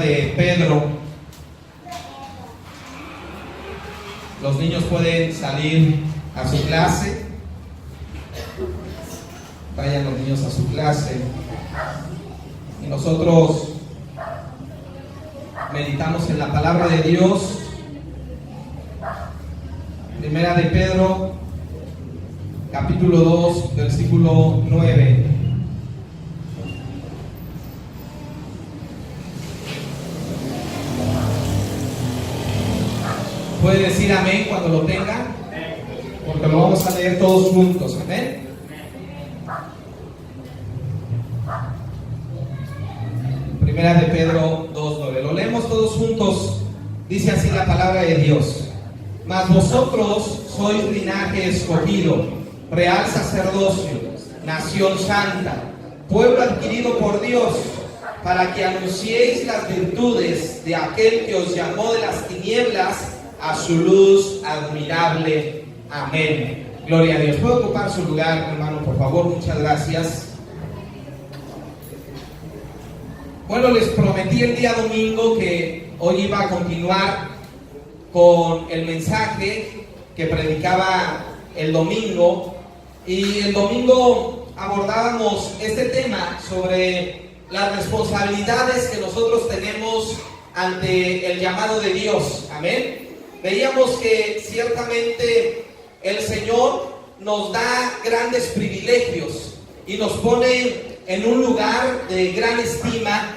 de Pedro. Los niños pueden salir a su clase. Vayan los niños a su clase. Y nosotros meditamos en la palabra de Dios. Primera de Pedro, capítulo 2, versículo 9. ¿Puede decir amén cuando lo tengan? Porque lo vamos a leer todos juntos, amén. Primera de Pedro 2:9. Lo leemos todos juntos. Dice así la palabra de Dios: Mas vosotros sois linaje escogido, real sacerdocio, nación santa, pueblo adquirido por Dios, para que anunciéis las virtudes de aquel que os llamó de las tinieblas a su luz admirable. Amén. Gloria a Dios. ¿Puede ocupar su lugar, hermano, por favor? Muchas gracias. Bueno, les prometí el día domingo que hoy iba a continuar con el mensaje que predicaba el domingo, y el domingo abordábamos este tema sobre las responsabilidades que nosotros tenemos ante el llamado de Dios. Amén. Veíamos que ciertamente el Señor nos da grandes privilegios y nos pone en un lugar de gran estima.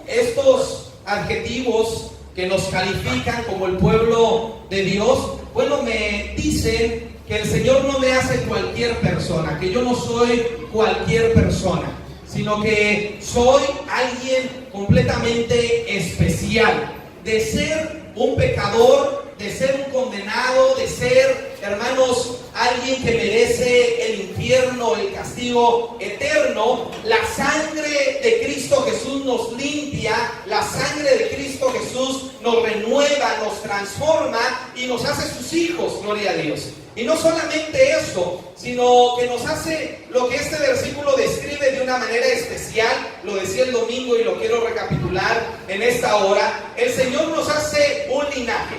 Estos adjetivos que nos califican como el pueblo de Dios, bueno, me dicen que el Señor no me hace cualquier persona, que yo no soy cualquier persona, sino que soy alguien completamente especial. De ser un pecador, de ser un condenado, de ser, hermanos, alguien que merece el infierno, el castigo eterno, la sangre de Cristo Jesús nos limpia, la sangre de Cristo Jesús nos renueva, nos transforma y nos hace sus hijos, gloria a Dios. Y no solamente eso, sino que nos hace lo que este versículo describe de una manera especial. Lo decía el domingo y lo quiero recapitular en esta hora. El Señor nos hace un linaje.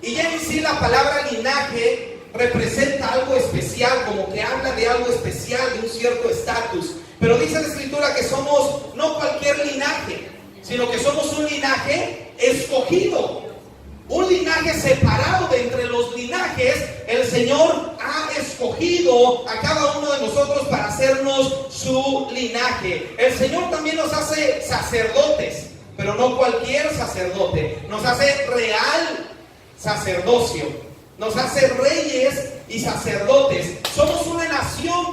Y ya en sí la palabra linaje representa algo especial, como que habla de algo especial, de un cierto estatus. Pero dice la Escritura que somos no cualquier linaje, sino que somos un linaje escogido. Un linaje separado de entre los linajes. El Señor ha escogido a cada uno de nosotros para hacernos su linaje. El Señor también nos hace sacerdotes, pero no cualquier sacerdote. Nos hace real sacerdocio. Nos hace reyes y sacerdotes. Somos una nación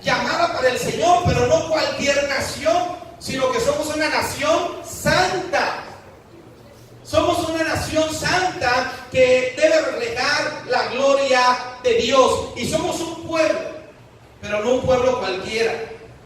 llamada para el Señor, pero no cualquier nación, sino que somos una nación santa. Somos una nación santa que debe reflejar la gloria de Dios. Y somos un pueblo, pero no un pueblo cualquiera.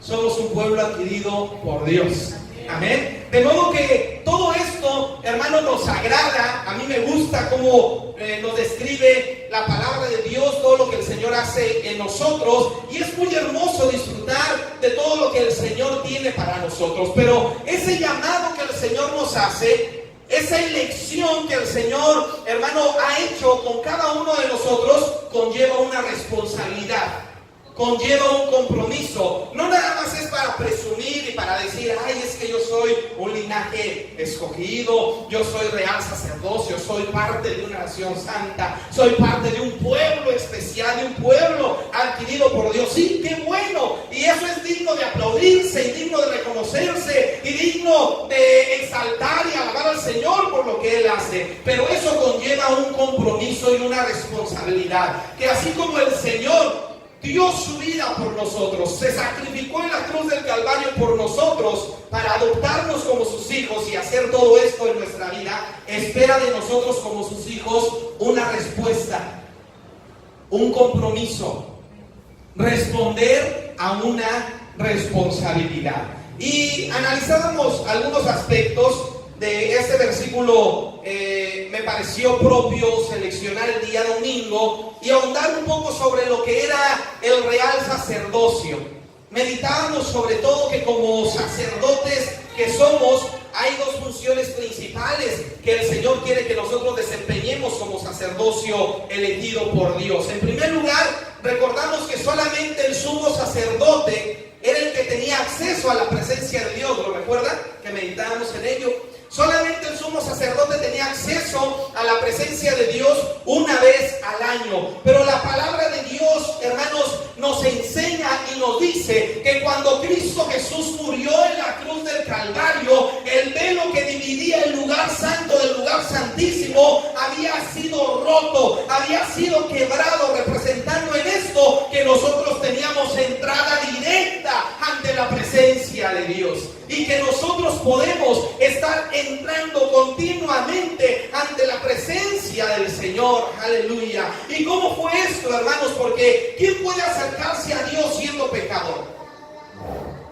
Somos un pueblo adquirido por Dios. Amén. De modo que todo esto, hermano, nos agrada. A mí me gusta cómo nos describe la palabra de Dios, todo lo que el Señor hace en nosotros. Y es muy hermoso disfrutar de todo lo que el Señor tiene para nosotros. Pero ese llamado que el Señor nos hace, esa elección que el Señor, hermano, ha hecho con cada uno de nosotros, conlleva una responsabilidad, conlleva un compromiso. No nada más es para presumir y para decir, ay, es que yo soy un linaje escogido, yo soy real sacerdocio, soy parte de una nación santa, soy parte de un pueblo especial, de un pueblo adquirido por Dios. Sí, qué bueno, y eso es digno de aplaudirse y digno de reconocerse y digno de exaltar y alabar al Señor por lo que Él hace. Pero eso conlleva un compromiso y una responsabilidad, que así como el Señor dio su vida por nosotros, se sacrificó en la cruz del Calvario por nosotros para adoptarnos como sus hijos y hacer todo esto en nuestra vida, espera de nosotros como sus hijos una respuesta, un compromiso, responder a una responsabilidad. Y analizábamos algunos aspectos de este versículo. Me pareció propio seleccionar el día domingo y ahondar un poco sobre lo que era el real sacerdocio. meditábamos sobre todo que como sacerdotes que somos, hay dos funciones principales que el Señor quiere que nosotros desempeñemos como sacerdocio elegido por Dios. En primer lugar, recordamos que solamente el sumo sacerdote era el que tenía acceso a la presencia de Dios. ¿Lo recuerdan? Que meditábamos en ello. Solamente el sumo sacerdote tenía acceso a la presencia de Dios una vez al año. Pero la palabra de Dios, hermanos, nos enseña y nos dice que cuando Cristo Jesús murió en la cruz del Calvario, el velo que dividía el lugar santo del lugar santísimo había sido roto, había sido quebrado, representando en esto que nosotros teníamos entrada directa ante la presencia de Dios. Y que nosotros podemos estar entrando continuamente ante la presencia del Señor. Aleluya. ¿Y cómo fue esto, hermanos? Porque ¿quién puede acercarse a Dios siendo pecador?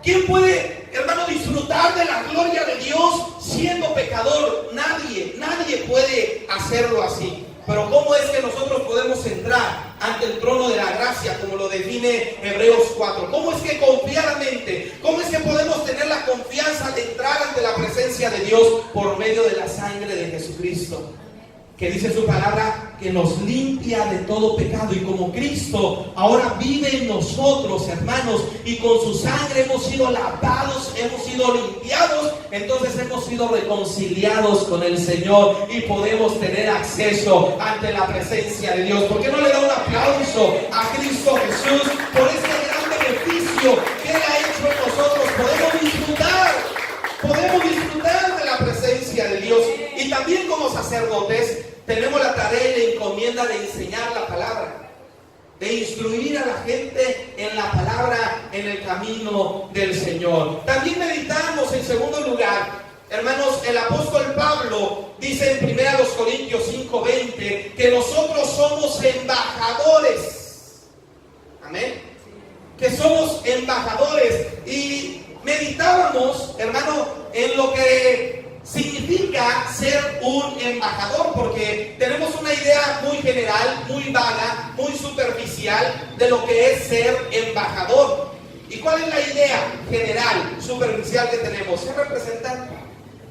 ¿Quién puede, hermano, disfrutar de la gloria de Dios siendo pecador? Nadie puede hacerlo así. Pero ¿cómo es que nosotros podemos entrar ante el trono de la gracia, como lo define Hebreos 4? ¿Cómo es que confiadamente, cómo es que podemos tener la confianza de entrar ante la presencia de Dios por medio de la sangre de Jesucristo? Que dice su palabra que nos limpia de todo pecado, y como Cristo ahora vive en nosotros, hermanos, y con su sangre hemos sido lavados, hemos sido limpiados, entonces hemos sido reconciliados con el Señor y podemos tener acceso ante la presencia de Dios. ¿Por qué no le da un aplauso a Cristo Jesús por este gran beneficio que Él ha hecho en nosotros? Podemos disfrutar de la presencia de Dios. Y también como sacerdotes tenemos la tarea y la encomienda de enseñar la palabra, de instruir a la gente en la palabra, en el camino del Señor. También meditamos, en segundo lugar, hermanos, el apóstol Pablo dice en 1 Corintios 5:20 que nosotros somos embajadores. Amén. Que somos embajadores. Y meditábamos, hermano, en lo que significa ser un embajador, porque tenemos una idea muy general, muy vaga, muy superficial de lo que es ser embajador. ¿Y cuál es la idea general, superficial que tenemos? Ser representante.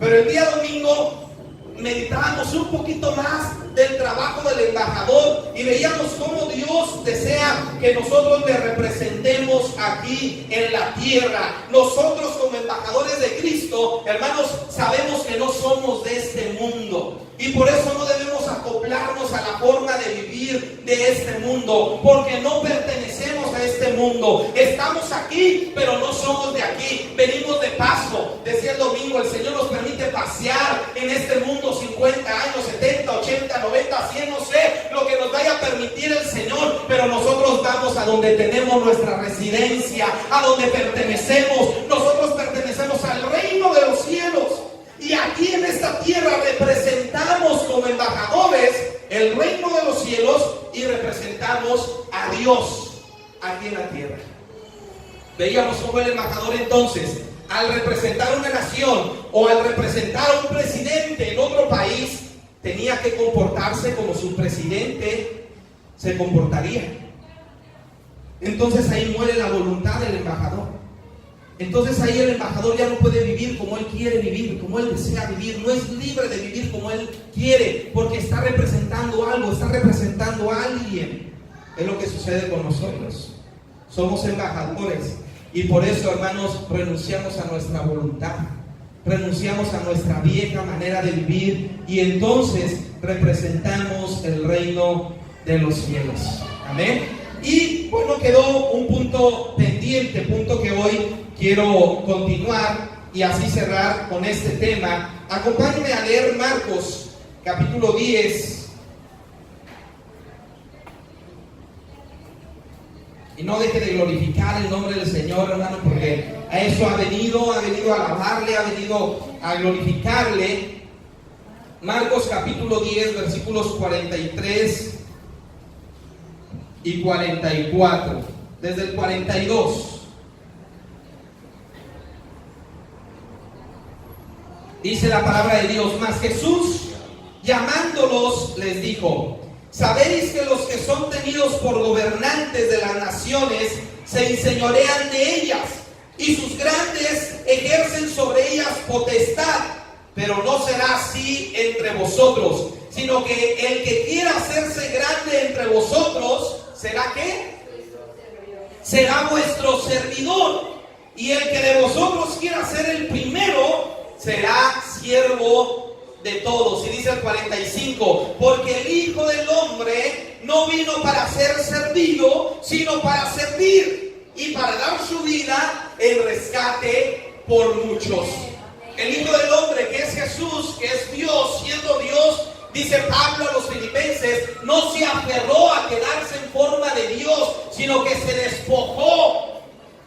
Pero el día domingo meditábamos un poquito más del trabajo del embajador y veíamos cómo Dios desea que nosotros le representemos aquí en la tierra. Nosotros como embajadores de Cristo, hermanos, sabemos que no somos de este mundo. Y por eso no debemos acoplarnos a la forma de vivir de este mundo, porque no pertenecemos a este mundo. Estamos aquí, pero no somos de aquí. Venimos de paso. Decía el domingo, el Señor nos permite pasear en este mundo 50 años, 70, 80, 90, 100, no sé lo que nos vaya a permitir el Señor, pero nosotros vamos a donde tenemos nuestra residencia, a donde pertenecemos. Nosotros pertenecemos al reino de los cielos. Y aquí en esta tierra representamos como embajadores el reino de los cielos y representamos a Dios aquí en la tierra. Veíamos cómo el embajador entonces, al representar una nación o al representar a un presidente en otro país, tenía que comportarse como su presidente se comportaría. Entonces ahí muere la voluntad del embajador. Entonces ahí el embajador ya no puede vivir como él quiere vivir, como él desea vivir. No es libre de vivir como él quiere, porque está representando algo, está representando a alguien. Es lo que sucede con nosotros. Somos embajadores. Y por eso, hermanos, renunciamos a nuestra voluntad. Renunciamos a nuestra vieja manera de vivir. Y entonces representamos el reino de los cielos. Amén. Y bueno, quedó un punto pendiente, punto que hoy quiero continuar y así cerrar con este tema. Acompáñenme a leer Marcos capítulo 10. Y no deje de glorificar el nombre del Señor, hermano, porque a eso ha venido a alabarle, ha venido a glorificarle. Marcos capítulo 10, versículos 43 y 44, desde el 42. Dice la palabra de Dios: mas Jesús, llamándolos, les dijo: ¿sabéis que los que son tenidos por gobernantes de las naciones se enseñorean de ellas, y sus grandes ejercen sobre ellas potestad. Pero no será así entre vosotros, sino que el que quiera hacerse grande entre vosotros, ¿será qué? Será vuestro servidor. Y el que de vosotros quiera ser el primero, será siervo de todos. Y dice el 45, porque el Hijo del Hombre no vino para ser servido, sino para servir y para dar su vida en rescate por muchos. El Hijo del Hombre, que es Jesús, que es Dios, siendo Dios, dice Pablo a los filipenses, no se aferró a quedarse en forma de Dios, sino que se despojó.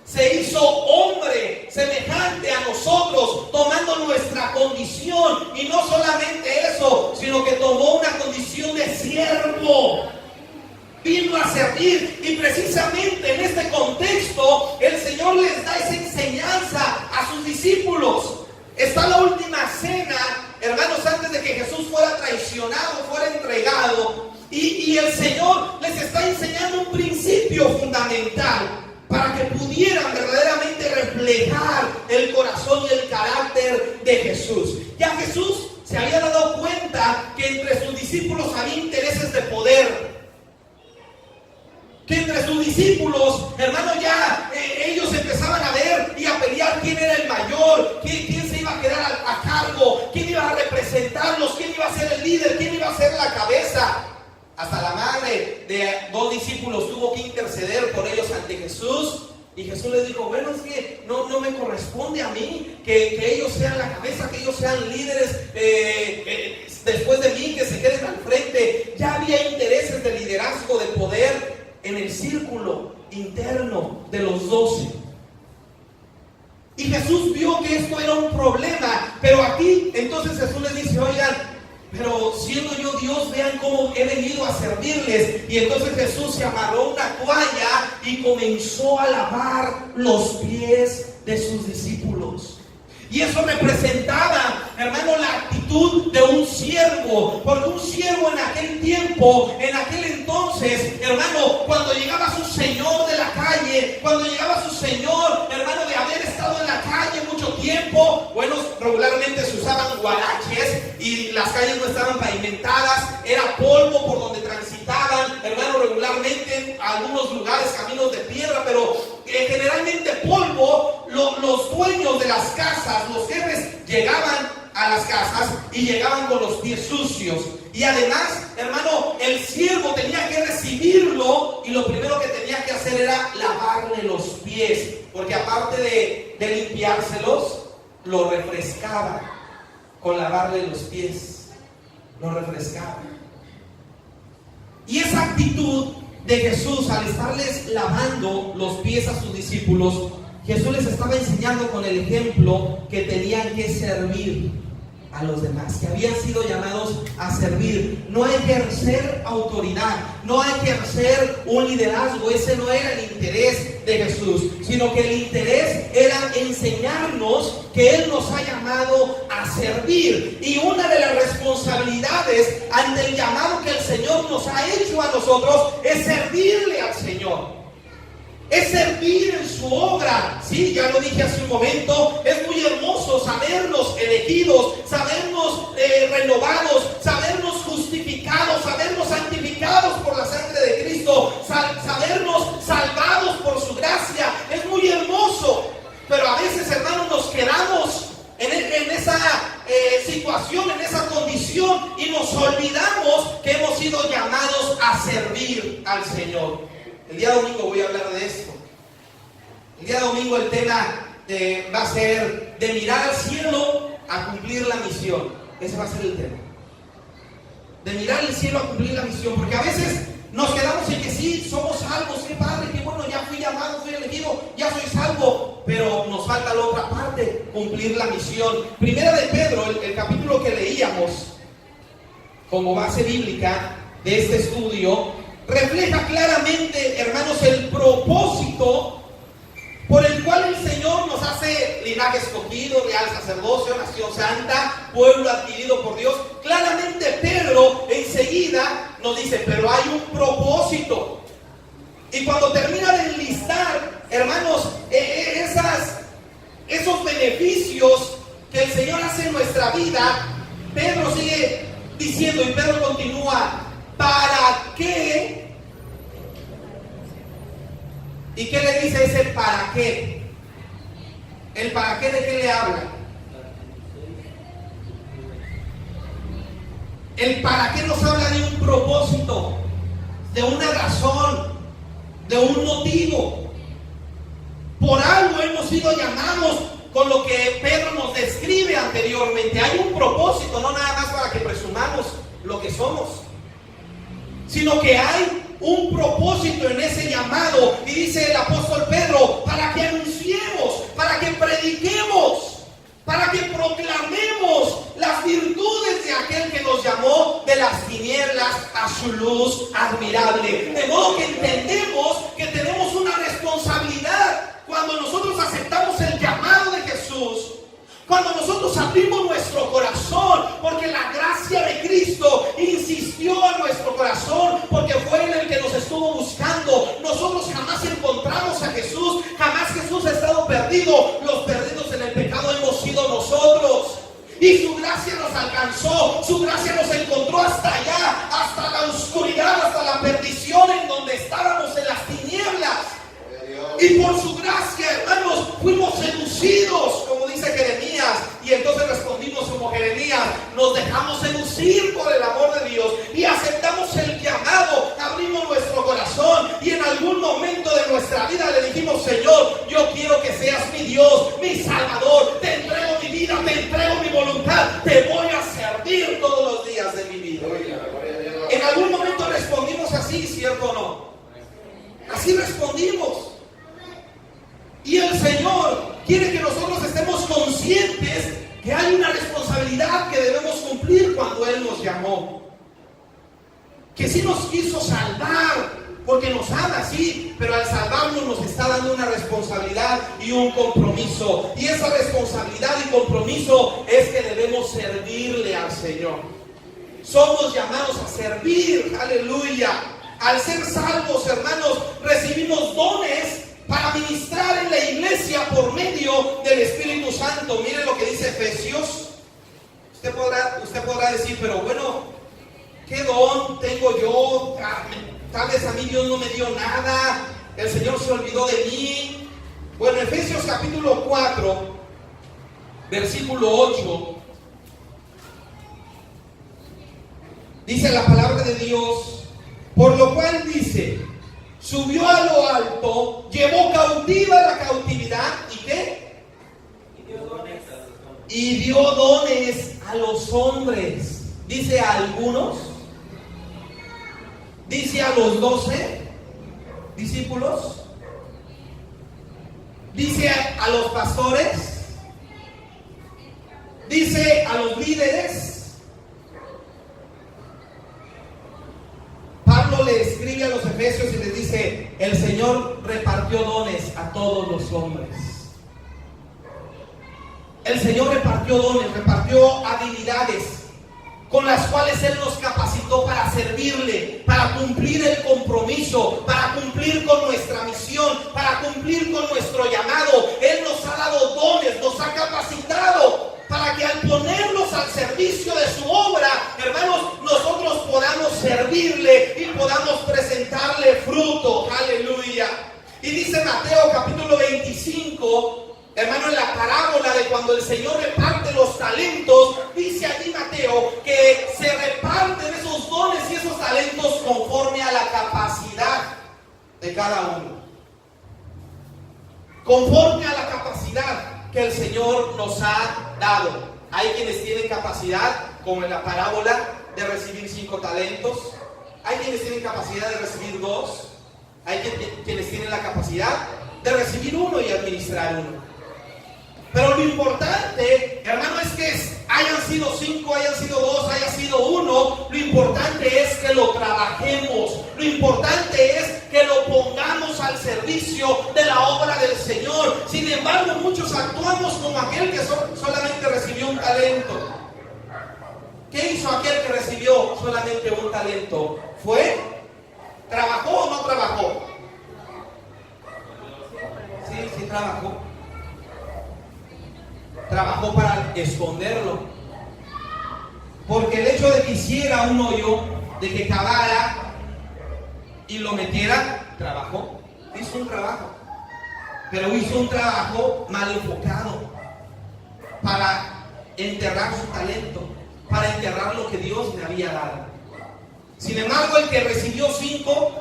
Se hizo hombre semejante a nosotros, tomando nuestra condición. Y no solamente eso, sino que tomó una condición de siervo. Vino a servir. Y precisamente en este contexto, el Señor les da esa enseñanza a sus discípulos. Está la última cena, hermanos, antes de que Jesús fuera traicionado, fuera entregado. Y el Señor les está enseñando un principio fundamental para que pudieran verdaderamente reflejar el corazón y el carácter de Jesús. Ya Jesús se había dado cuenta que entre sus discípulos había intereses de poder. Que entre sus discípulos, hermano, ya ellos empezaban a ver y a pelear quién era el mayor, quién se iba a quedar a cargo, quién iba a representarlos, quién iba a ser el líder, quién iba a ser la cabeza. Hasta la madre de dos discípulos tuvo que interceder por ellos ante Jesús. Y Jesús les dijo, bueno, es que no me corresponde a mí que ellos sean la cabeza, que ellos sean líderes después de mí, que se queden al frente. Ya había intereses de liderazgo, de poder en el círculo interno de los 12. Y Jesús vio que esto era un problema. Pero aquí, entonces Jesús les dice, oigan, pero siendo yo Dios, vean cómo he venido a servirles. Y entonces Jesús se amarró una toalla y comenzó a lavar los pies de sus discípulos. Y eso representaba, hermano, la actitud de un siervo. Porque un siervo en aquel tiempo, en aquel entonces, hermano, cuando llegaba su señor de la calle, cuando llegaba su señor, hermano, de haber estado en la calle mucho tiempo, bueno, regularmente se usaban guaraches y las calles no estaban pavimentadas, era polvo por donde transitaban, hermano, regularmente en algunos lugares caminos de piedra, pero generalmente polvo. Los dueños de las casas, los jefes, llegaban a las casas y llegaban con los pies sucios. Y además, hermano, el siervo tenía que recibirlo y lo primero que tenía que hacer era lavarle los pies, porque aparte de limpiárselos, lo refrescaba con lavarle los pies. Lo refrescaba. Y esa actitud de Jesús al estarles lavando los pies a sus discípulos, Jesús les estaba enseñando con el ejemplo que tenían que servir a los demás, que habían sido llamados a servir, no a ejercer autoridad, no a ejercer un liderazgo. Ese no era el interés de Jesús, sino que el interés era enseñarnos que Él nos ha llamado a servir. Y una de las responsabilidades ante el llamado que el Señor nos ha hecho a nosotros es servirle al Señor. Es servir en su obra. Sí, ya lo dije hace un momento. Es muy hermoso sabernos elegidos, sabernos renovados, sabernos justificados, sabernos santificados por la sangre de Cristo, sabernos salvados por su gracia. Es muy hermoso. Pero a veces, hermanos, nos quedamos en esa situación, en esa condición, y nos olvidamos que hemos sido llamados a servir al Señor. El día domingo voy a hablar de esto. El día domingo el tema va a ser de mirar al cielo a cumplir la misión. Ese va a ser el tema. De mirar al cielo a cumplir la misión. Porque a veces nos quedamos en que sí, somos salvos, qué padre, qué bueno, ya fui llamado, fui elegido, ya soy salvo. Pero nos falta la otra parte, cumplir la misión. Primera de Pedro, el capítulo que leíamos como base bíblica de este estudio, refleja claramente, hermanos, el propósito por el cual el Señor nos hace linaje escogido, real sacerdocio, nación santa, pueblo adquirido por Dios. Claramente Pedro enseguida nos dice, pero hay un propósito. Y cuando termina de enlistar hermanos, esos beneficios que el Señor hace en nuestra vida, Pedro sigue diciendo, y Pedro continúa, ¿para qué? ¿Y qué le dice ese para qué? ¿El para qué de qué le habla? El para qué nos habla de un propósito, de una razón, de un motivo. Por algo hemos sido llamados con lo que Pedro nos describe anteriormente. Hay un propósito, no nada más para que presumamos lo que somos, sino que hay un propósito en ese llamado. Y dice el apóstol Pedro, para que anunciemos, para que prediquemos, para que proclamemos las virtudes de aquel que nos llamó de las tinieblas a su luz admirable. De modo que entendemos que tenemos una responsabilidad cuando nosotros aceptamos el llamado de Jesús, cuando nosotros abrimos nuestro corazón, porque la gracia de Cristo insistió en nuestro corazón, porque fue Él el que nos estuvo buscando. Nosotros jamás encontramos a Jesús, jamás Jesús ha estado perdido. Los perdidos en el pecado hemos sido nosotros. Y su gracia nos alcanzó, su gracia nos encontró hasta allá, hasta la oscuridad, hasta la perdición en donde estábamos en las tinieblas. Y por su gracia, hermanos, fuimos seducidos, como dice Jeremías. Y entonces respondimos como Jeremías, nos dejamos seducir por el amor de Dios y aceptamos el llamado, abrimos nuestro corazón y en algún momento de nuestra vida le dijimos, Señor, yo quiero que seas mi Dios, mi Salvador, te entrego mi vida, te entrego mi voluntad, te voy a servir todos los días de mi vida. En algún momento respondimos así, ¿cierto o no? Así respondimos. Y el Señor quiere que nosotros estemos conscientes que hay una responsabilidad que debemos cumplir cuando Él nos llamó. Que sí nos quiso salvar, porque nos ama, sí, pero al salvarnos nos está dando una responsabilidad y un compromiso. Y esa responsabilidad y compromiso es que debemos servirle al Señor. Somos llamados a servir, aleluya. Al ser salvos, hermanos, recibimos dones para ministrar en la iglesia por medio del Espíritu Santo. Miren lo que dice Efesios. Usted podrá decir, pero bueno, ¿qué don tengo yo? Tal vez a mí Dios no me dio nada, el Señor se olvidó de mí. Bueno, Efesios capítulo 4, versículo 8, dice la palabra de Dios, por lo cual dice, subió a lo alto, llevó cautiva la cautividad, ¿y qué? Y dio dones a los hombres. Dice a algunos, dice a los 12 discípulos, dice a los pastores, dice a los líderes. Pablo le escribe a los efesios y les dice, el Señor repartió dones a todos los hombres. El Señor repartió dones, repartió habilidades con las cuales Él nos capacitó para servirle, para cumplir el compromiso, para cumplir con nuestra misión, para cumplir con nuestro llamado. Él nos ha dado dones, nos ha capacitado para que al ponernos al servicio de su obra, hermanos, nosotros podamos servirle y podamos presentarle fruto. Aleluya. Y dice Mateo capítulo 25, hermano, en la parábola de cuando el Señor reparte los talentos, dice allí Mateo que se reparten esos dones y esos talentos conforme a la capacidad de cada uno. Conforme a la capacidad que el Señor nos ha dado. Hay quienes tienen capacidad, como en la parábola, de recibir 5 talentos. Hay quienes tienen capacidad de recibir 2. Hay quienes tienen la capacidad de recibir 1 y administrar 1. Pero lo importante, hermano, es que hayan sido 5, hayan sido 2, haya sido 1. Lo importante es que lo trabajemos. Lo importante es que lo pongamos al servicio de la obra del Señor. Sin embargo, muchos actuamos como aquel que solamente recibió un talento. ¿Qué hizo aquel que recibió solamente un talento? ¿Trabajó o no trabajó? trabajó. Trabajó para esconderlo. Porque el hecho de que hiciera un hoyo, de que cavara y lo metiera, trabajó. Hizo un trabajo. Pero hizo un trabajo mal enfocado para enterrar su talento, para enterrar lo que Dios le había dado. Sin embargo, el que recibió 5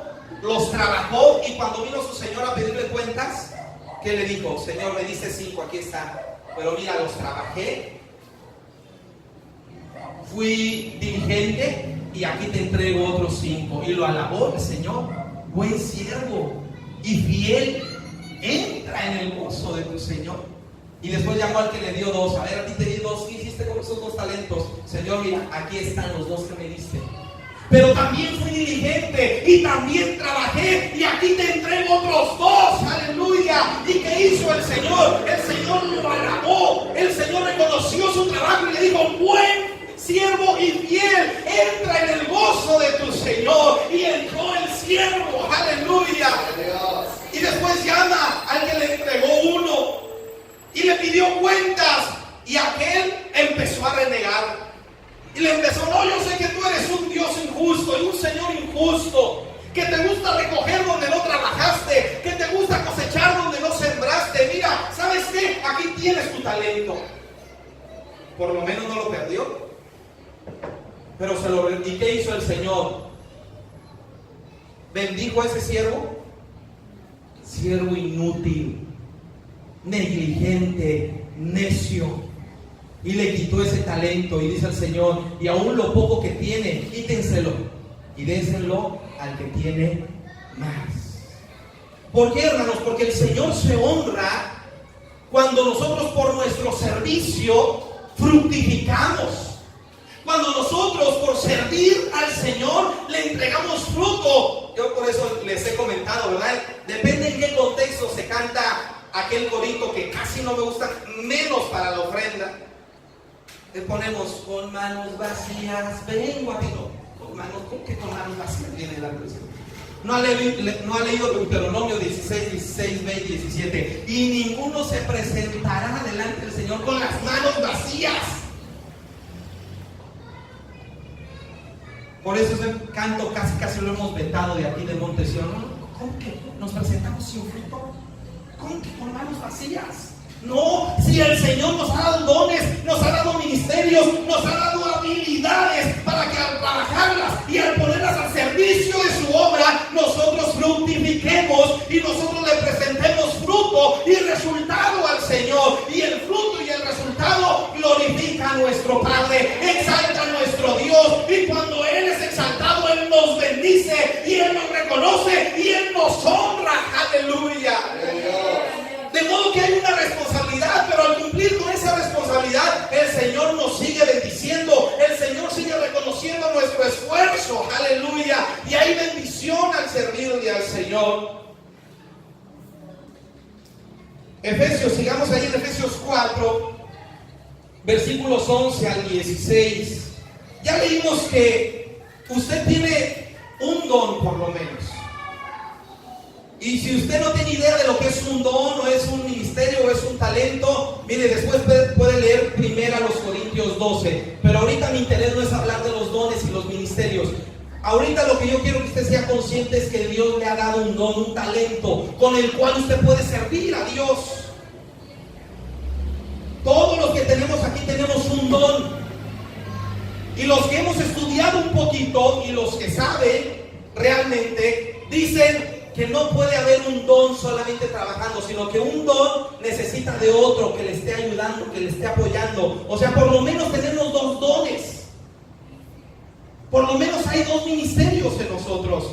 los trabajó, y cuando vino su señor a pedirle cuentas, ¿qué le dijo? Señor, me diste 5, aquí está, pero mira, los trabajé, fui diligente y aquí te entrego otros 5. Y lo alabó el Señor. Buen siervo y fiel, entra en el gozo de tu Señor. Y después llamó al que le dio 2. A ver, a ti te di 2, ¿qué hiciste con esos 2 talentos? Señor, mira, aquí están los 2 que me diste. Pero también fui diligente y también trabajé, y aquí te entrego otros 2. Aleluya. ¿Y qué hizo el Señor? El Señor lo alabó. El Señor reconoció su trabajo y le dijo: buen siervo y fiel, entra en el gozo de tu Señor. Y entró el siervo. Aleluya. Y después llama al que le entregó 1 y le pidió cuentas, y aquel empezó a renegar. Y le empezó: no, yo sé que tú eres un Dios injusto y un Señor injusto, que te gusta recoger donde no trabajaste, que te gusta cosechar donde no sembraste. Mira, ¿sabes qué? Aquí tienes tu talento. Por lo menos no lo perdió, pero se lo... ¿Y qué hizo el Señor? Bendijo a ese siervo. Siervo inútil, negligente, necio. Y le quitó ese talento, y dice el Señor: y aún lo poco que tiene, quítenselo y déselo al que tiene más. ¿Por qué, hermanos? Porque el Señor se honra cuando nosotros por nuestro servicio fructificamos. Cuando nosotros por servir al Señor le entregamos fruto. Yo por eso les he comentado, ¿verdad? Depende en qué contexto se canta aquel corito que casi no me gusta, menos para la ofrenda. Le ponemos: con manos vacías vengo a ti. No, con manos, ¿cómo que con manos vacías viene la presión? No ha leído Deuteronomio 16, 16, 20, 17. Y ninguno se presentará delante del Señor con las manos vacías. Por eso ese canto casi lo hemos vetado de aquí de Montesión. ¿Cómo que nos presentamos sin fruto? ¿Cómo que con manos vacías? No, si el Señor nos ha dado dones, nos ha dado ministerios, nos ha dado habilidades para que al trabajarlas y al ponerlas al servicio de su obra, nosotros fructifiquemos y nosotros le presentemos fruto y resultado al Señor. Y el fruto y el resultado glorifica a nuestro Padre, exalta a nuestro Dios. Y cuando Él es exaltado, Él nos bendice y Él nos reconoce y Él nos honra. Aleluya. De modo que hay una responsabilidad, pero al cumplir con esa responsabilidad, el Señor nos sigue bendiciendo, el Señor sigue reconociendo nuestro esfuerzo. Aleluya. Y hay bendición al servirle al Señor. Efesios, sigamos ahí en Efesios 4, versículos 11 al 16. Ya leímos que usted tiene un don, por lo menos. Y si usted no tiene idea de lo que es un don, o es un ministerio, o es un talento, mire, después puede leer primero a los Corintios 12. Pero ahorita mi interés no es hablar de los dones y los ministerios. Ahorita lo que yo quiero que usted sea consciente es que Dios le ha dado un don, un talento, con el cual usted puede servir a Dios. Todos los que tenemos aquí tenemos un don. Y los que hemos estudiado un poquito y los que saben realmente, dicen que no puede haber un don solamente trabajando, sino que un don necesita de otro que le esté ayudando, que le esté apoyando. O sea, por lo menos tenemos 2 dones. Por lo menos hay 2 ministerios en nosotros.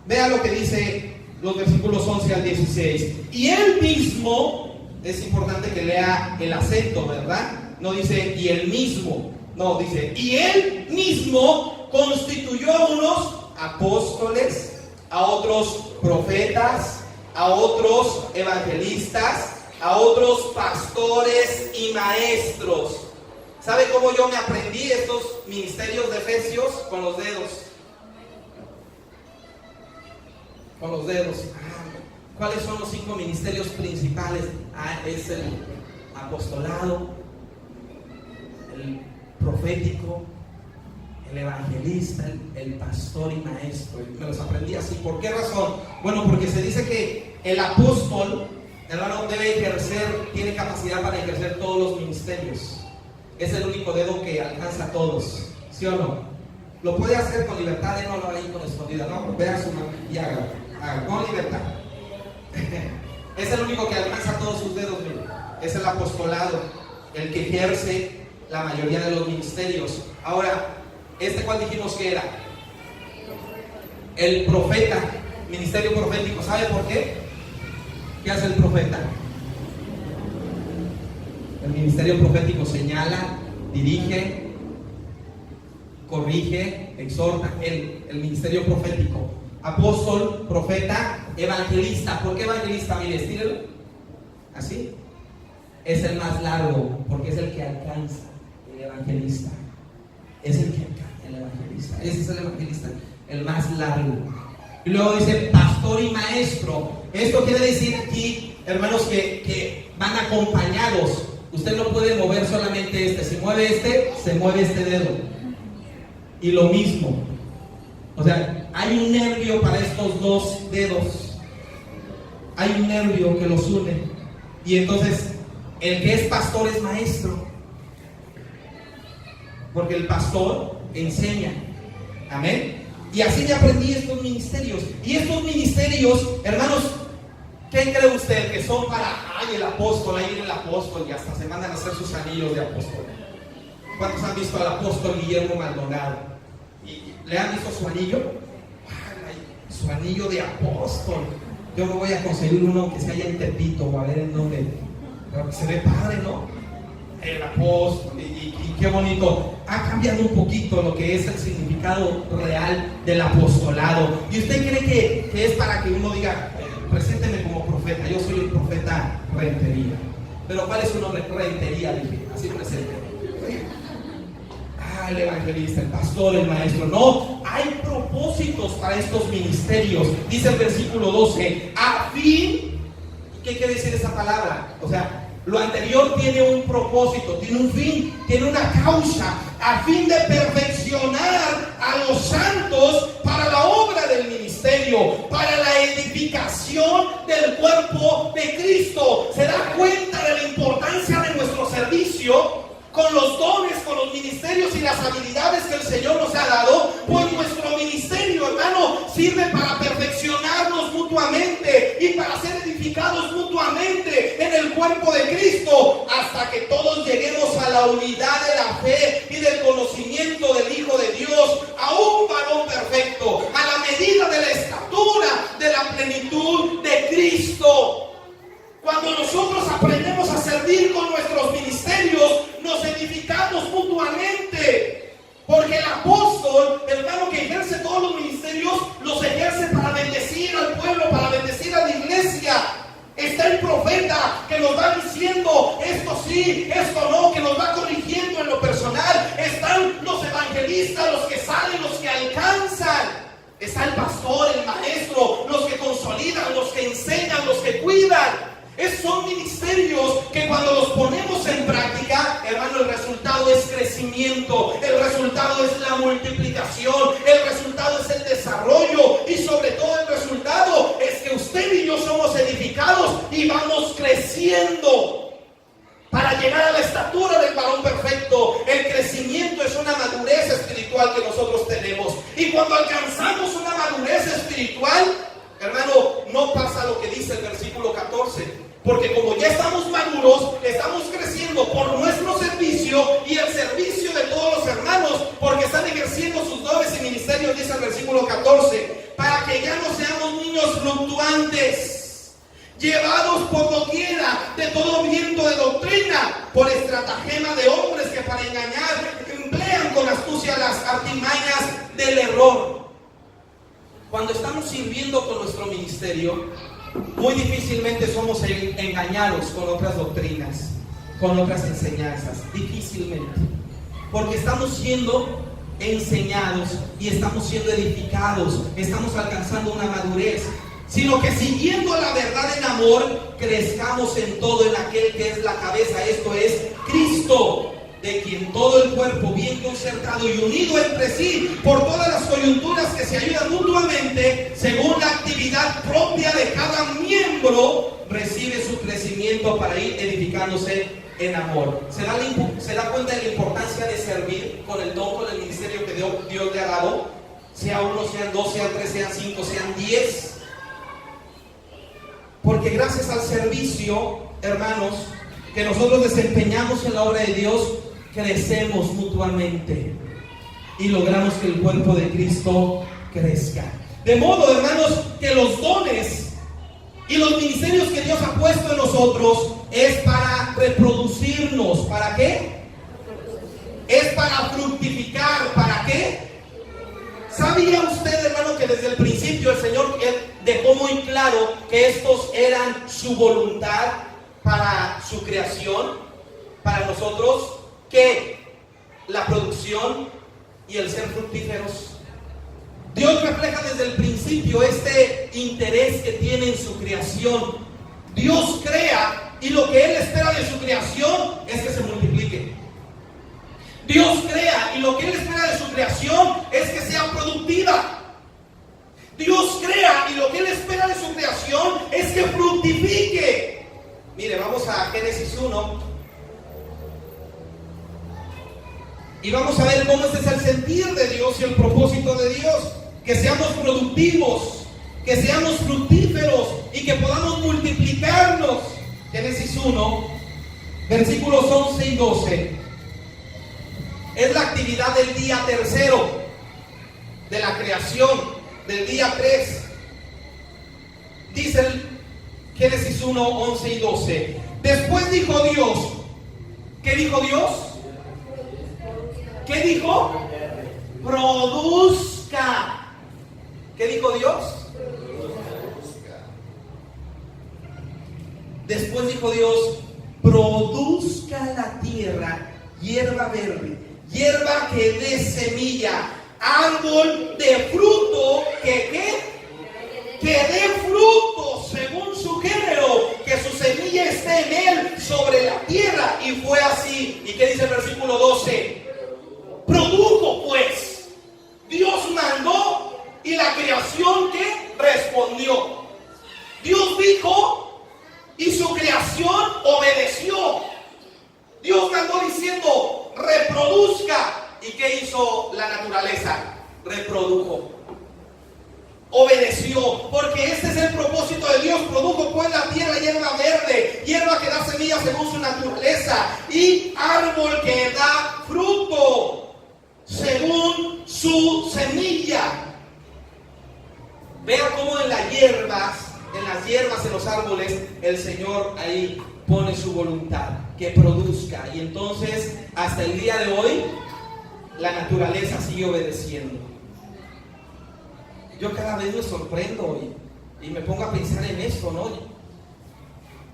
Vea lo que dice los versículos 11 al 16. Y Él mismo, es importante que lea el acento, ¿verdad? No dice y Él mismo, no, dice y Él mismo constituyó a unos apóstoles, a otros profetas, a otros evangelistas, a otros pastores y maestros. ¿Sabe cómo yo me aprendí estos ministerios de Efesios? Con los dedos. Con los dedos. ¿Cuáles son los 5 ministerios principales? Es el apostolado, el profético, el evangelista, el pastor y maestro. Me los aprendí así. ¿Por qué razón? Bueno, porque se dice que el apóstol, hermano, debe ejercer, tiene capacidad para ejercer todos los ministerios. Es el único dedo que alcanza a todos, ¿sí o no? Lo puede hacer con libertad, no lo ahí con escondida, no, vea su mano y hágalo, con libertad. Es el único que alcanza todos sus dedos, mire. Es el apostolado, el que ejerce la mayoría de los ministerios. Ahora, ¿cuál dijimos que era? El profeta, ministerio profético. ¿Sabe por qué? ¿Qué hace el profeta? El ministerio profético señala, dirige, corrige, exhorta. El ministerio profético. Apóstol, profeta, evangelista. ¿Por qué evangelista? Mire, estírelo. Así. Es el más largo, porque es el que alcanza. El evangelista. Es el que alcanza. El evangelista. Ese es el evangelista, el más largo. Y luego dice pastor y maestro. Esto quiere decir aquí, hermanos, que van acompañados. Usted no puede mover solamente Si mueve se mueve este dedo. Y lo mismo. O sea, hay un nervio para estos dos dedos. Hay un nervio que los une. Y entonces, el que es pastor es maestro. Porque el pastor enseña. Amén. Y así ya aprendí estos ministerios. Y estos ministerios, hermanos, ¿qué cree usted? Que son para, el apóstol, ahí viene el apóstol, y hasta se mandan a hacer sus anillos de apóstol. ¿Cuántos han visto al apóstol Guillermo Maldonado? ¿Y le han visto su anillo? Su anillo de apóstol. Yo me voy a conseguir uno que se haya en Tepito o a ver en dónde. Pero que se ve padre, ¿no? El apóstol, y qué bonito. Ha cambiado un poquito lo que es el significado real del apostolado. ¿Y usted cree que es para que uno diga, presénteme como profeta? Yo soy el profeta Rentería. Pero ¿cuál es uno de Rentería? Dije, así presente. El evangelista, el pastor, el maestro. No, hay propósitos para estos ministerios. Dice el versículo 12, a fin. ¿Qué quiere decir esa palabra? O sea, lo anterior tiene un propósito, tiene un fin, tiene una causa, a fin de perfeccionar a los santos para la obra del ministerio, para la edificación del cuerpo de Cristo. ¿Se da cuenta de la importancia de nuestro servicio? Con los dones, con los ministerios y las habilidades que el Señor nos ha dado, pues nuestro ministerio, hermano, sirve para perfeccionarnos mutuamente y para ser edificados mutuamente en el cuerpo de Cristo, hasta que todos lleguemos a la unidad de la fe y del conocimiento del Hijo de Dios, a un varón perfecto, a la medida de la estatura de la plenitud de Cristo. Cuando nosotros aprendemos a servir con nuestros ministerios, nos edificamos mutuamente. Porque el apóstol, hermano, que ejerce todos los ministerios, los ejerce para bendecir al pueblo, para bendecir a la iglesia. Está el profeta que nos va diciendo esto sí, esto no, que nos va corrigiendo en lo personal. Están los evangelistas, los que salen, los que alcanzan. Está el pastor, el maestro, los que consolidan, los que enseñan, los que cuidan. Son ministerios que cuando los ponemos en práctica, hermano, el resultado es crecimiento, el resultado es la multiplicación, el resultado es el desarrollo y sobre todo el resultado es que usted y yo somos edificados y vamos creciendo para llegar a la estatura del varón perfecto. El crecimiento es una madurez espiritual que nosotros tenemos, y cuando alcanzamos una madurez espiritual, hermano, no pasa lo que dice el versículo 14. Porque como ya estamos maduros, estamos creciendo por nuestro servicio y el servicio de todos los hermanos, porque están ejerciendo sus dones y ministerios, dice el versículo 14, para que ya no seamos niños fluctuantes, llevados por doquiera de todo viento de doctrina, por estratagema de hombres que para engañar emplean con astucia las artimañas del error. Cuando estamos sirviendo con nuestro ministerio, muy difícilmente somos engañados con otras doctrinas, con otras enseñanzas. Difícilmente. Porque estamos siendo enseñados y estamos siendo edificados. Estamos alcanzando una madurez. sino que siguiendo la verdad en amor, crezcamos en todo en aquel que es la cabeza, esto es Cristo, de quien todo el cuerpo bien concertado y unido entre sí por todas las coyunturas que se ayudan mutuamente, según la actividad propia de cada miembro, recibe su crecimiento para ir edificándose en amor. ¿Se da cuenta de la importancia de servir con el don, con el ministerio que Dios le ha dado? Sea uno, sean dos, sean tres, sean cinco, sean 10. Porque gracias al servicio, hermanos, que nosotros desempeñamos en la obra de Dios, crecemos mutuamente y logramos que el cuerpo de Cristo crezca. De modo, hermanos, que los dones y los ministerios que Dios ha puesto en nosotros es para reproducirnos. ¿Para qué? Es para fructificar. ¿Para qué? ¿Sabía usted, hermano, que desde el principio el Señor dejó muy claro que estos eran su voluntad para su creación, para nosotros? Que la producción y el ser fructíferos. Dios refleja desde el principio este interés que tiene en su creación. Dios crea y lo que Él espera de su creación es que se multiplique. Dios crea y lo que Él espera de su creación es que sea productiva. Dios crea y lo que Él espera de su creación es que fructifique. Mire, vamos a Génesis 1 y vamos a ver cómo este es el sentir de Dios y el propósito de Dios. Que seamos productivos, que seamos fructíferos y que podamos multiplicarnos. Génesis 1, versículos 11 y 12. Es la actividad del día tercero de la creación, del día 3. Dice el Génesis 1, 11 y 12. Después dijo Dios. ¿Qué dijo Dios? ¿Qué dijo? Produzca. ¿Qué dijo Dios? Después dijo Dios, produzca la tierra hierba verde, hierba que dé semilla, árbol de fruto que dé fruto según su género, que su semilla esté en él sobre la tierra. Y fue así. ¿Y qué dice el versículo 12? Produjo pues. Dios mandó y la creación que respondió. Dios dijo y su creación obedeció. Dios mandó diciendo reproduzca. ¿Y qué hizo la naturaleza? Reprodujo. Obedeció, porque este es el propósito de Dios. Produjo pues la tierra hierba verde, hierba que da semilla según su naturaleza, y árbol que da fruto según su semilla. Vea cómo en las hierbas, en los árboles, el Señor ahí pone su voluntad, que produzca. Y entonces, hasta el día de hoy, la naturaleza sigue obedeciendo. Yo cada vez me sorprendo y me pongo a pensar en esto, ¿no?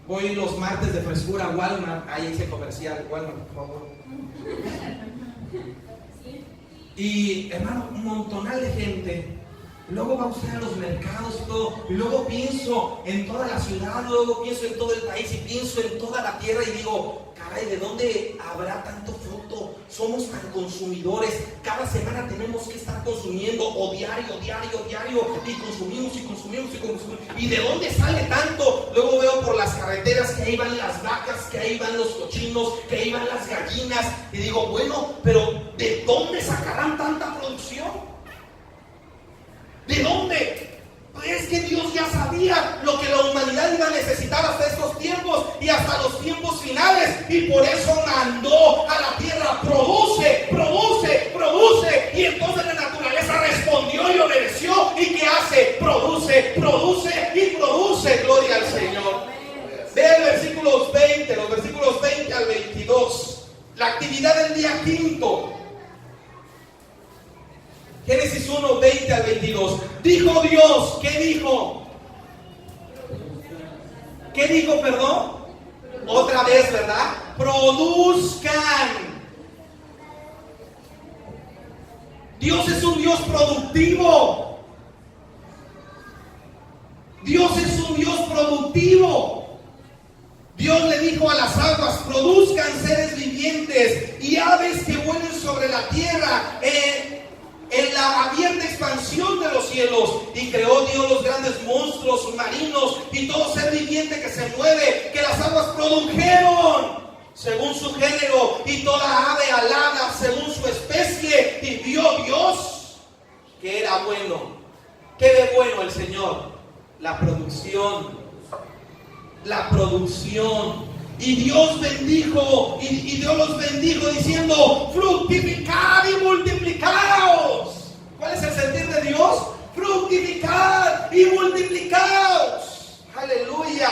Voy los martes de frescura a Walmart, ahí ese comercial, Walmart, por favor. Y, hermano, un montonal de gente. Luego va usted a los mercados y todo, y luego pienso en toda la ciudad, luego pienso en todo el país y pienso en toda la tierra y digo, caray, ¿de dónde habrá tanto fruto? Somos tan consumidores, cada semana tenemos que estar consumiendo, o diario, y consumimos. ¿Y de dónde sale tanto? Luego veo por las carreteras que ahí van las vacas, que ahí van los cochinos, que ahí van las gallinas, y digo, bueno, pero ¿de dónde sacarán tanta producción? ¿De dónde? Pues es que Dios ya sabía lo que la humanidad iba a necesitar hasta estos tiempos y hasta los tiempos finales, y por eso mandó a la tierra, produce, y entonces la naturaleza respondió y obedeció. ¿Y qué hace? Produce, gloria al Señor. Vean los versículos 20 al 22, la actividad del día quinto. Génesis 1, 20 al 22. Dijo Dios, ¿qué dijo? ¿Qué dijo, perdón? Otra vez, ¿verdad? Produzcan. Dios es un Dios productivo. Dios es un Dios productivo. Dios le dijo a las aguas: produzcan seres vivientes y aves que vuelen sobre la tierra en la abierta expansión de los cielos. Y creó Dios los grandes monstruos marinos y todo ser viviente que se mueve, que las aguas produjeron según su género, y toda ave alada según su especie. Y vio Dios que era bueno. ¿Qué ve bueno el Señor? La producción. La producción. Y Dios bendijo, y Dios los bendijo diciendo: fructificad y multiplicaos. ¿Cuál es el sentir de Dios? Fructificad y multiplicaos. Aleluya.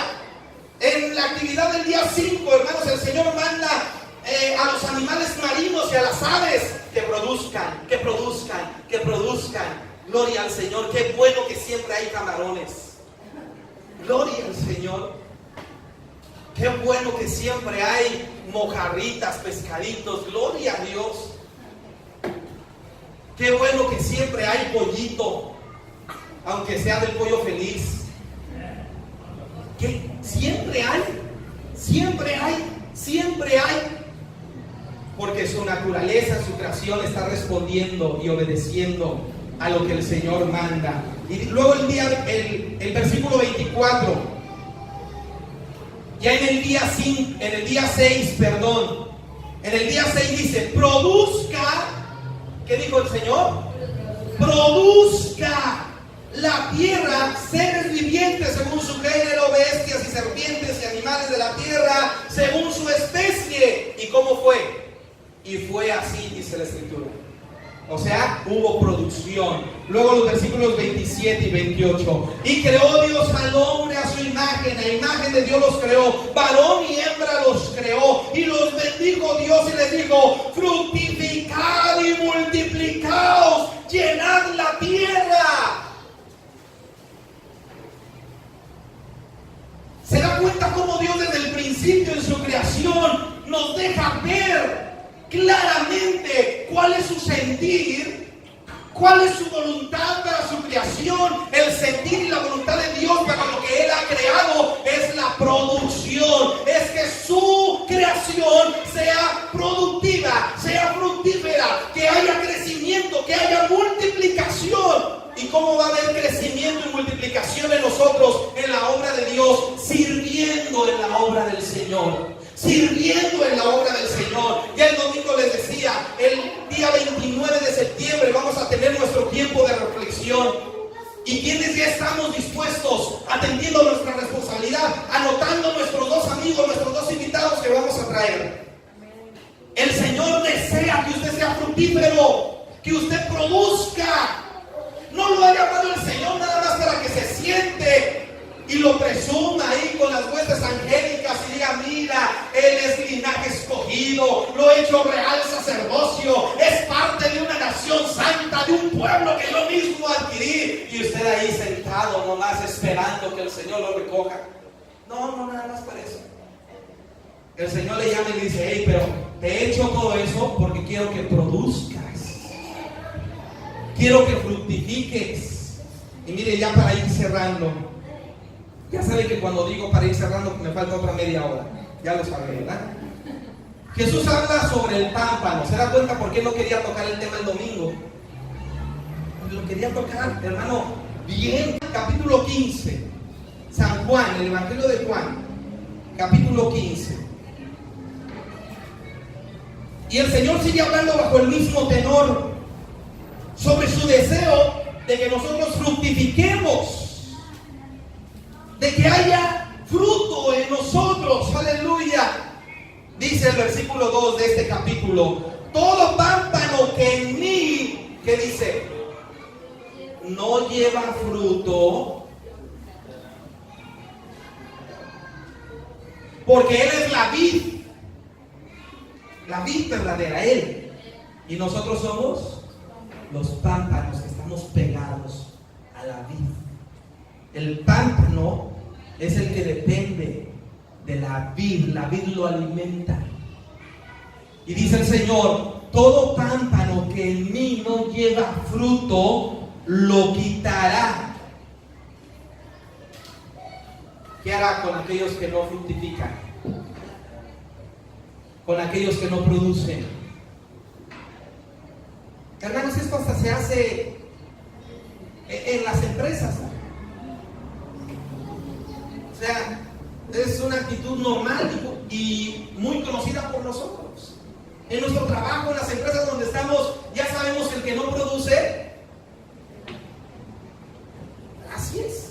En la actividad del día 5, hermanos, el Señor manda a los animales marinos y a las aves que produzcan, que produzcan, que produzcan. Gloria al Señor. Qué bueno que siempre hay camarones. Gloria al Señor. Qué bueno que siempre hay mojarritas, pescaditos. Gloria a Dios. Qué bueno que siempre hay pollito, aunque sea del pollo feliz. Que siempre hay, siempre hay, siempre hay. Porque su naturaleza, su creación está respondiendo y obedeciendo a lo que el Señor manda. Y luego el versículo 24. Ya en el día 6, dice: produzca. ¿Qué dijo el Señor? Produzca la tierra seres vivientes según su género, bestias y serpientes y animales de la tierra según su especie. ¿Y cómo fue? Y fue así, dice la Escritura. O sea, hubo producción. Luego los versículos 27 y 28. Y creó Dios al hombre a su imagen. A imagen de Dios los creó. Varón y hembra los creó. Y los bendijo Dios y les dijo: fructificad y multiplicaos. Llenad la tierra. ¿Se da cuenta cómo Dios desde el principio en su creación nos deja ver claramente cuál es su sentir, cuál es su voluntad para su creación? El sentir y la voluntad de Dios para lo que Él ha creado es la producción. Es que su creación sea productiva, sea fructífera, que haya crecimiento, que haya multiplicación. ¿Y cómo va a haber crecimiento y multiplicación en nosotros, en la obra de Dios? Sirviendo en la obra del Señor. Sirviendo en la obra del Señor. Ya el domingo les decía, el día 29 de septiembre vamos a tener nuestro tiempo de reflexión. Y quienes ya estamos dispuestos, atendiendo nuestra responsabilidad, anotando nuestros 2 amigos, nuestros 2 invitados que vamos a traer. El Señor desea que usted sea fructífero, que usted produzca. No lo ha llamado el Señor nada más para que se siente y lo presuma ahí con las huestes angélicas y diga: mira, Él es linaje escogido, lo he hecho real sacerdocio, es parte de una nación santa, de un pueblo que yo mismo adquirí. Y usted ahí sentado nomás esperando que el Señor lo recoja. No, nada más para eso. El Señor le llama y le dice: hey, pero te he hecho todo eso porque quiero que produzcas. Quiero que fructifiques. Y mire, ya para ir cerrando, ya sabe que cuando digo para ir cerrando me falta otra media hora. Ya lo sabe, ¿verdad? Jesús habla sobre el pámpano. ¿Se da cuenta por qué no quería tocar el tema el domingo? Lo quería tocar, hermano, bien. Capítulo 15. San Juan, el Evangelio de Juan. Capítulo 15. Y el Señor sigue hablando bajo el mismo tenor sobre su deseo de que nosotros fructifiquemos, de que haya fruto en nosotros. Aleluya. Dice el versículo 2 de este capítulo: todo pámpano que en mí, ¿qué dice? No lleva fruto, porque Él es la vid verdadera, Él, y nosotros somos los pámpanos que estamos pegados a la vid. El pámpano es el que depende de la vid lo alimenta. Y dice el Señor: todo pámpano que en mí no lleva fruto, lo quitará. ¿qué hará con aquellos que no fructifican? Con aquellos que no producen. Hermanos, esto hasta se hace en las empresas. O sea, es una actitud normal y muy conocida por nosotros. En nuestro trabajo, en las empresas donde estamos, ya sabemos que el que no produce, así es.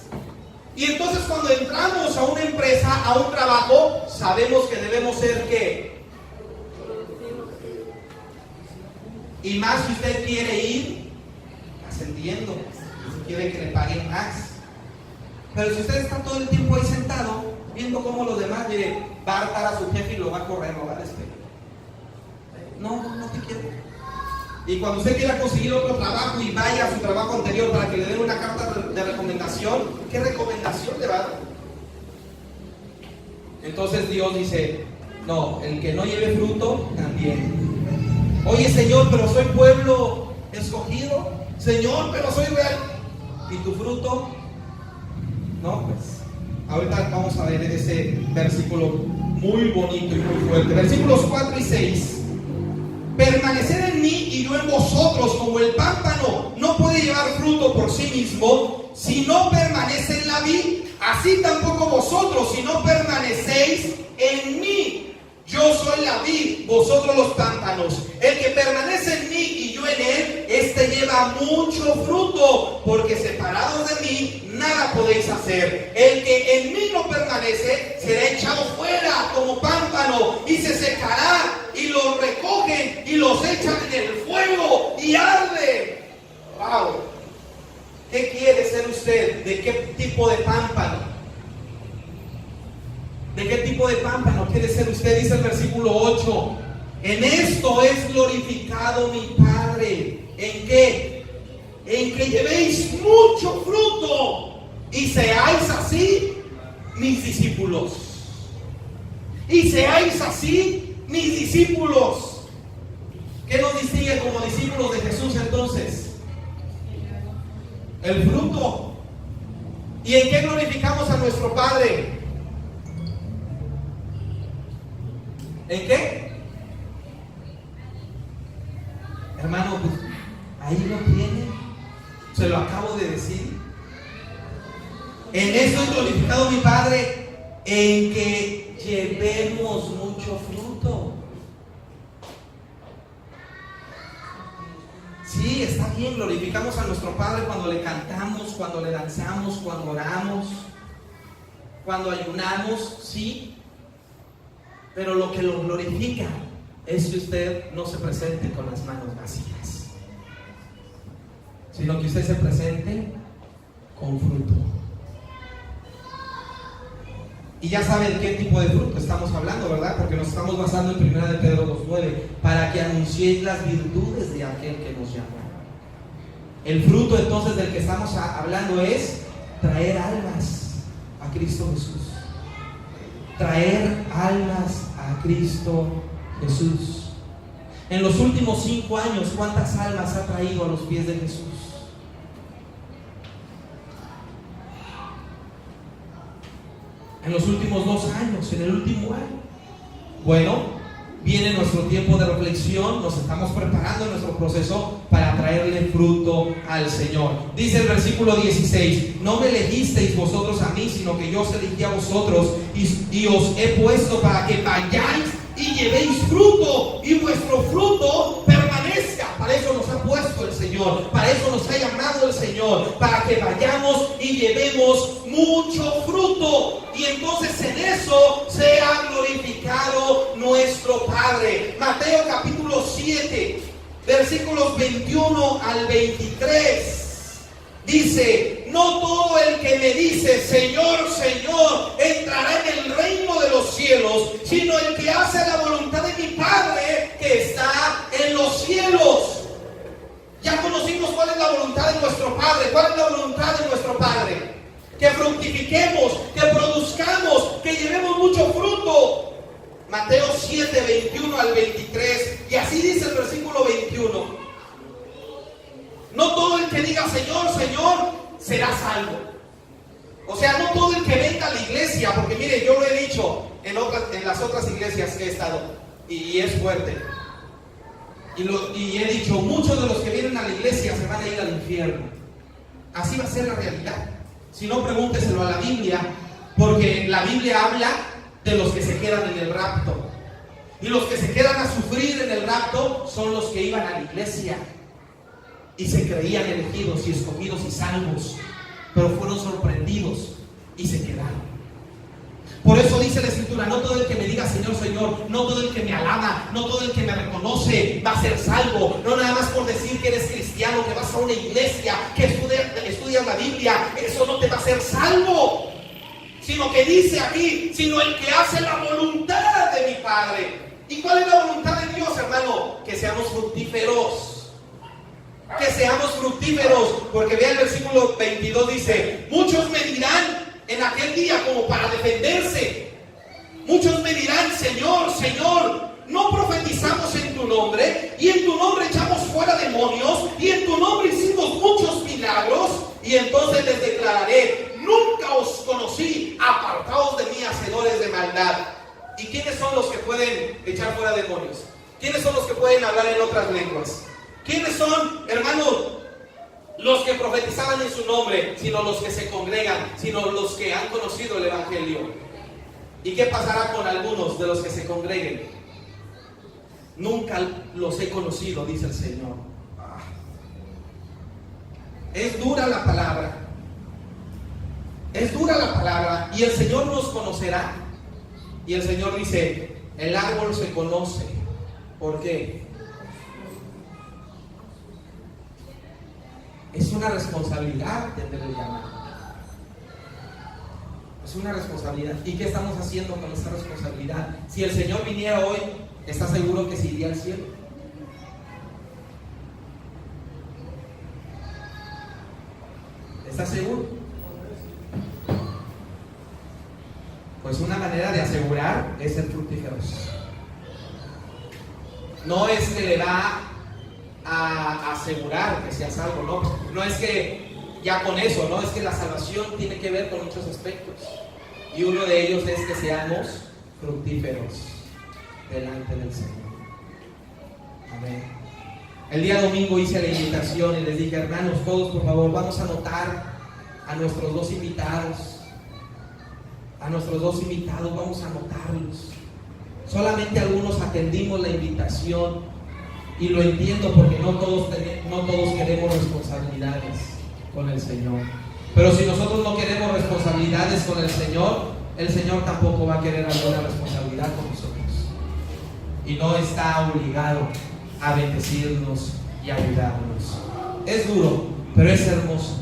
Y entonces cuando entramos a una empresa, a un trabajo, sabemos que debemos ser ¿qué? Y más si usted quiere ir ascendiendo, si quiere que le paguen más. Pero si usted está todo el tiempo ahí sentado, viendo cómo los demás va a hartar a su jefe y lo va a correr, lo va a despedir. No te quiero. Y cuando usted quiera conseguir otro trabajo y vaya a su trabajo anterior para que le den una carta de recomendación, ¿qué recomendación le va a dar? Entonces Dios dice, no, el que no lleve fruto, también. Oye, Señor, pero soy pueblo escogido. Señor, pero soy real. ¿Y tu fruto? No, pues, ahorita vamos a ver ese versículo muy bonito y muy fuerte. Versículos 4 y 6. Permaneced en mí y yo en vosotros, como el pámpano no puede llevar fruto por sí mismo si no permanece en la vid, así tampoco vosotros si no permanecéis en mí. Yo soy la vid, vosotros los pámpanos. El que permanece en mí y yo en él, este lleva mucho fruto, porque separados de mí nada podéis hacer. El que en mí no permanece será echado fuera como pámpano y se secará, y los recogen y los echan en el fuego y arden. ¡Wow! ¿Qué quiere ser usted? ¿De qué tipo de pámpano? ¿De qué tipo de pámpano quiere ser usted? Dice el versículo 8. En esto es glorificado mi Padre. ¿En qué? En que llevéis mucho fruto y seáis así mis discípulos. Y seáis así mis discípulos. ¿Qué nos distingue como discípulos de Jesús entonces? El fruto. ¿Y en qué glorificamos a nuestro Padre? ¿En qué? Hermano, pues ahí lo tiene. Se lo acabo de decir. En eso es glorificado mi Padre, en que llevemos mucho fruto. Sí, está bien, glorificamos a nuestro Padre cuando le cantamos, cuando le danzamos, cuando oramos, cuando ayunamos, sí. Pero lo que lo glorifica es que usted no se presente con las manos vacías, sino que usted se presente con fruto. Y ya saben qué tipo de fruto estamos hablando, ¿verdad? Porque nos estamos basando en 1 de Pedro 2:9, para que anunciéis las virtudes de aquel que nos llamó. El fruto entonces del que estamos hablando es traer almas a Cristo Jesús. Traer almas a Cristo Jesús. En los últimos 5 años, ¿cuántas almas ha traído a los pies de Jesús? En los últimos 2 años, en el último año. Bueno, viene nuestro tiempo de reflexión, nos estamos preparando en nuestro proceso para traerle fruto al Señor. Dice el versículo 16: no me elegisteis vosotros a mí, sino que yo os elegí a vosotros y os he puesto para que vayáis y llevéis fruto, y vuestro fruto permanezca. Para eso nos ha puesto el Señor, para eso nos ha llamado el Señor, para que vayamos y llevemos mucho fruto, y entonces en eso sea glorificado nuestro Padre. Mateo capítulo 7, versículos 21 al 23. Dice: no todo el que me dice Señor, Señor, entrará en el reino de los cielos, sino el que hace la voluntad de mi Padre que está en los cielos. Ya conocimos cuál es la voluntad de nuestro Padre. ¿Cuál es la voluntad de nuestro Padre? Que fructifiquemos, que produzcamos, que llevemos mucho fruto. Mateo 7, 21 al 23. Y así dice el versículo 21. No todo el que diga Señor, Señor, será salvo. O sea, no todo el que venga a la iglesia las otras iglesias que he estado, y es fuerte. Y he dicho, muchos de los que vienen a la iglesia se van a ir al infierno. Así va a ser la realidad. Si no, pregúnteselo a la Biblia, porque la Biblia habla de los que se quedan en el rapto. Y los que se quedan a sufrir en el rapto son los que iban a la iglesia y se creían elegidos y escogidos y salvos, pero fueron sorprendidos y se quedaron. Por eso dice la Escritura, no todo el que me diga Señor, Señor, no todo el que me alaba, no todo el que me reconoce va a ser salvo. No nada más por decir que eres cristiano, que vas a una iglesia, que estudias la Biblia, eso no te va a hacer salvo. Sino que dice aquí, sino el que hace la voluntad de mi Padre. ¿Y cuál es la voluntad de Dios, hermano? Que seamos fructíferos. Que seamos fructíferos. Porque vea el versículo 22, dice, muchos me dirán en aquel día como para defenderse. Muchos me dirán, Señor, Señor, ¿no profetizamos en tu nombre? Y en tu nombre echamos fuera demonios. Y en tu nombre hicimos muchos milagros. Y entonces les declararé, nunca os conocí, apartaos de mí, hacedores de maldad. ¿Y quiénes son los que pueden echar fuera demonios? ¿Quiénes son los que pueden hablar en otras lenguas? ¿Quiénes son, hermanos, los que profetizaban en su nombre? Sino los que se congregan, sino los que han conocido el Evangelio. ¿Y qué pasará con algunos de los que se congreguen? Nunca los he conocido, dice el Señor. Es dura la palabra. Es dura la palabra. Y el Señor nos conocerá. Y el Señor dice, el árbol se conoce. ¿Por qué? Es una responsabilidad tener el llamado. Es una responsabilidad. ¿Y qué estamos haciendo con esa responsabilidad? Si el Señor viniera hoy, ¿estás seguro que se iría al cielo? ¿Estás seguro? Pues una manera de asegurar es ser fructíferos. No es que le va a asegurar que seas salvo, no es que ya con eso, no es que la salvación tiene que ver con muchos aspectos. Y uno de ellos es que seamos fructíferos delante del Señor. Amén. El día domingo hice la invitación y les dije, hermanos, todos por favor, vamos a anotar a nuestros dos invitados. A nuestros dos invitados, vamos a anotarlos. Solamente algunos atendimos la invitación y lo entiendo porque no todos queremos responsabilidades con el Señor. Pero si nosotros no queremos responsabilidades con el Señor tampoco va a querer alguna responsabilidad con nosotros. Y no está obligado a bendecirnos y ayudarnos. Es duro, pero es hermoso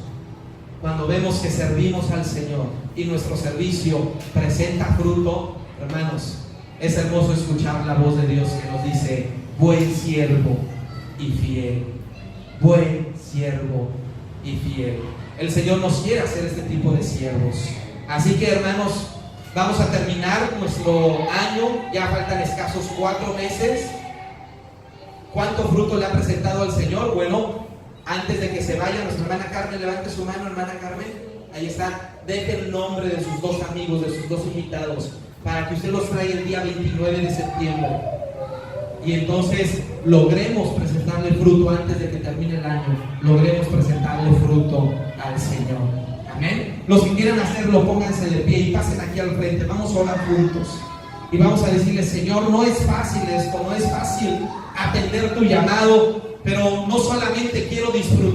cuando vemos que servimos al Señor y nuestro servicio presenta fruto. Hermanos, es hermoso escuchar la voz de Dios que nos dice, buen siervo y fiel. Buen siervo y fiel. El Señor nos quiere hacer este tipo de siervos. Así que, hermanos, vamos a terminar nuestro año. Ya faltan escasos 4 meses. ¿Cuánto fruto le ha presentado al Señor? Bueno, antes de que se vaya, nuestra hermana Carmen, levante su mano, hermana Carmen. Ahí está. Deje el nombre de sus 2 amigos, de sus 2 invitados, para que usted los traiga el día 29 de septiembre. Y entonces logremos presentarle fruto antes de que termine el año. Logremos presentarle fruto al Señor. Amén. Los que quieran hacerlo, pónganse de pie y pasen aquí al frente. Vamos a orar juntos. Y vamos a decirle, Señor, no es fácil esto, no es fácil atender tu llamado, pero no solamente quiero disfrutar.